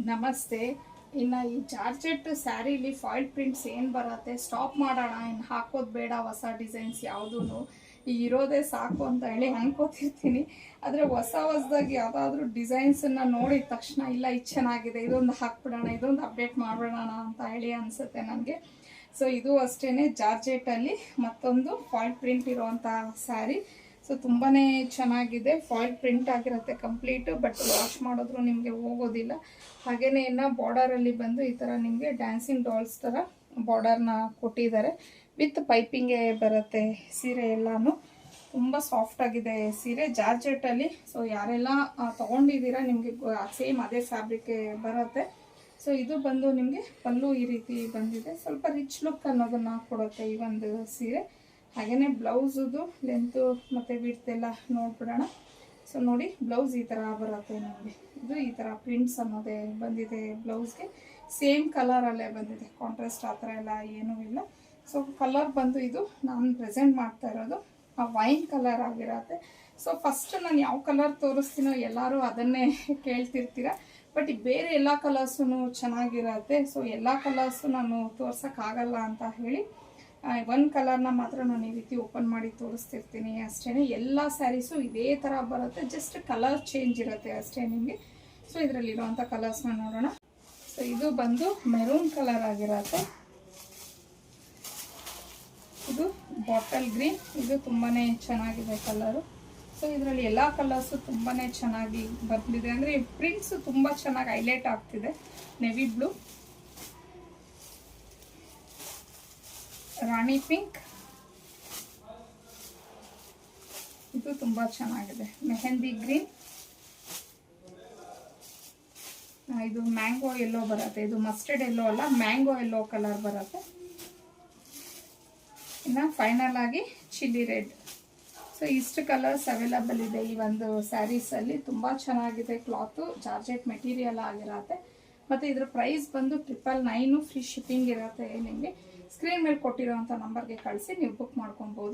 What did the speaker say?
ನಮಸ್ತೆ. ಇನ್ನು ಈ ಜಾರ್ಜೆಟ್ ಸ್ಯಾರಿಲಿ ಫಾಯಿಲ್ ಪ್ರಿಂಟ್ಸ್ ಏನು ಬರುತ್ತೆ, ಸ್ಟಾಪ್ ಮಾಡೋಣ, ಇನ್ನು ಹಾಕೋದು ಬೇಡ ಹೊಸ ಡಿಸೈನ್ಸ್ ಯಾವುದೂ, ಇರೋದೇ ಸಾಕು ಅಂತ ಹೇಳಿ ಅನ್ಕೋತಿರ್ತೀನಿ. ಆದರೆ ಹೊಸದಾಗಿ ಯಾವುದಾದ್ರೂ ಡಿಸೈನ್ಸನ್ನು ನೋಡಿದ ತಕ್ಷಣ ಇಲ್ಲ ಇದು ಚೆನ್ನಾಗಿದೆ, ಇದೊಂದು ಹಾಕ್ಬಿಡೋಣ, ಇದೊಂದು ಅಪ್ಡೇಟ್ ಮಾಡಿಬಿಡೋಣ ಅಂತ ಹೇಳಿ ಅನಿಸುತ್ತೆ ನನಗೆ. ಸೊ ಇದು ಅಷ್ಟೇ ಜಾರ್ಜೆಟಲ್ಲಿ ಮತ್ತೊಂದು ಫಾಯಿಲ್ ಪ್ರಿಂಟ್ ಇರೋವಂಥ ಸ್ಯಾರಿ. ಸೊ ತುಂಬಾ ಚೆನ್ನಾಗಿದೆ, ಫಾಯಿಲ್ ಪ್ರಿಂಟ್ ಆಗಿರುತ್ತೆ ಕಂಪ್ಲೀಟು, ಬಟ್ ವಾಶ್ ಮಾಡಿದ್ರು ನಿಮಗೆ ಹೋಗೋದಿಲ್ಲ. ಹಾಗೆಯೇ ಇನ್ನು ಬಾರ್ಡರಲ್ಲಿ ಬಂದು ಈ ಥರ ನಿಮಗೆ ಡ್ಯಾನ್ಸಿಂಗ್ ಡಾಲ್ಸ್ ಥರ ಬಾರ್ಡರ್ನ ಕೊಟ್ಟಿದ್ದಾರೆ. ವಿತ್ ಪೈಪಿಂಗೇ ಬರುತ್ತೆ ಸೀರೆ ಎಲ್ಲನೂ. ತುಂಬ ಸಾಫ್ಟಾಗಿದೆ ಸೀರೆ ಜಾರ್ಜೆಟಲ್ಲಿ. ಸೊ ಯಾರೆಲ್ಲ ತೊಗೊಂಡಿದ್ದೀರಾ ನಿಮಗೆ ಸೇಮ್ ಅದೇ ಫ್ಯಾಬ್ರಿಕ್ ಬರುತ್ತೆ. ಸೊ ಇದು ಬಂದು ನಿಮಗೆ ಪಲ್ಲು ಈ ರೀತಿ ಬಂದಿದೆ, ಸ್ವಲ್ಪ ರಿಚ್ ಲುಕ್ ಅನ್ನೋದನ್ನು ಕೊಡುತ್ತೆ ಈ ಒಂದು ಸೀರೆ. ಹಾಗೆಯೇ ಬ್ಲೌಸದು ಲೆಂತು ಮತ್ತು ವಿಡ್ತ್ ಎಲ್ಲ ನೋಡ್ಬಿಡೋಣ. ಸೊ ನೋಡಿ, ಬ್ಲೌಸ್ ಈ ಥರ ಬರುತ್ತೆ ನಮಗೆ. ಇದು ಈ ಥರ ಪ್ರಿಂಟ್ಸ್ ಅನ್ನೋದೇ ಬಂದಿದೆ ಬ್ಲೌಸ್ಗೆ. ಸೇಮ್ ಕಲರಲ್ಲೇ ಬಂದಿದೆ, ಕಾಂಟ್ರಾಸ್ಟ್ ಆ ಥರ ಎಲ್ಲ ಏನೂ ಇಲ್ಲ. ಸೊ ಕಲರ್ ಬಂದು ಇದು ನಾನು ಪ್ರೆಸೆಂಟ್ ಮಾಡ್ತಾ ಇರೋದು ವೈನ್ ಕಲರ್ ಆಗಿರುತ್ತೆ. ಸೊ ಫಸ್ಟ್ ನಾನು ಯಾವ ಕಲರ್ ತೋರಿಸ್ತೀನೋ ಎಲ್ಲರೂ ಅದನ್ನೇ ಕೇಳ್ತಿರ್ತೀರ, ಬಟ್ ಬೇರೆ ಎಲ್ಲ ಕಲರ್ಸೂ ಚೆನ್ನಾಗಿರುತ್ತೆ. ಸೊ ಎಲ್ಲ ಕಲರ್ಸು ನಾನು ತೋರ್ಸೋಕ್ಕಾಗಲ್ಲ ಅಂತ ಹೇಳಿ ಒಂದು ಕಲರ್ನ ಮಾತ್ರ ನಾನು ಈ ರೀತಿ ಓಪನ್ ಮಾಡಿ ತೋರಿಸ್ತಿರ್ತೀನಿ ಅಷ್ಟೇ. ಎಲ್ಲ ಸ್ಯಾರೀಸು ಇದೇ ಥರ ಬರುತ್ತೆ, ಜಸ್ಟ್ ಕಲರ್ ಚೇಂಜ್ ಇರುತ್ತೆ ಅಷ್ಟೇ ನಿಮಗೆ. ಸೊ ಇದರಲ್ಲಿರುವಂಥ ಕಲರ್ಸ್ನ ನೋಡೋಣ. ಸೊ ಇದು ಬಂದು ಮೆರೂನ್ ಕಲರ್ ಆಗಿರುತ್ತೆ, ಇದು ಬಾಟಲ್ ಗ್ರೀನ್, ಇದು ತುಂಬಾ ಚೆನ್ನಾಗಿದೆ ಕಲರು. ಸೊ ಇದರಲ್ಲಿ ಎಲ್ಲ ಕಲರ್ಸು ತುಂಬಾ ಚೆನ್ನಾಗಿ ಬಂದಿದೆ, ಅಂದರೆ ಪ್ರಿಂಟ್ಸು ತುಂಬ ಚೆನ್ನಾಗಿ ಹೈಲೈಟ್ ಆಗ್ತಿದೆ. ನೆವಿ ಬ್ಲೂ, ರಾಣಿ ಪಿಂಕ್, ಇದು ತುಂಬ ಚೆನ್ನಾಗಿದೆ. ಮೆಹಂದಿ ಗ್ರೀನ್, ಇದು ಮ್ಯಾಂಗೋ ಯೆಲ್ಲೋ ಬರುತ್ತೆ, ಇದು ಮಸ್ಟರ್ಡ್ ಯೆಲ್ಲೋ ಅಲ್ಲ, ಮ್ಯಾಂಗೋ ಯೆಲ್ಲೋ ಕಲರ್ ಬರುತ್ತೆ. ಇನ್ನು ಫೈನಲ್ ಆಗಿ ಚಿಲ್ಲಿ ರೆಡ್. ಸೊ ಇಷ್ಟು ಕಲರ್ಸ್ ಅವೈಲಬಲ್ ಇದೆ ಈ ಒಂದು ಸ್ಯಾರೀಸಲ್ಲಿ. ತುಂಬ ಚೆನ್ನಾಗಿದೆ ಕ್ಲಾತು, ಜಾರ್ಜೆಟ್ ಮೆಟೀರಿಯಲ್ ಆಗಿರುತ್ತೆ. ಮತ್ತು ಇದ್ರ ಪ್ರೈಸ್ ಬಂದು 999, ಫ್ರೀ ಶಿಪ್ಪಿಂಗ್ ಇರುತ್ತೆ ನಿಮಗೆ. ಸ್ಕ್ರೀನ್ ಮೇಲೆ ಕೊಟ್ಟಿರೋವಂಥ ನಂಬರ್ಗೆ ಕಳಿಸಿ ನೀವು ಬುಕ್ ಮಾಡ್ಕೊಬೋದು.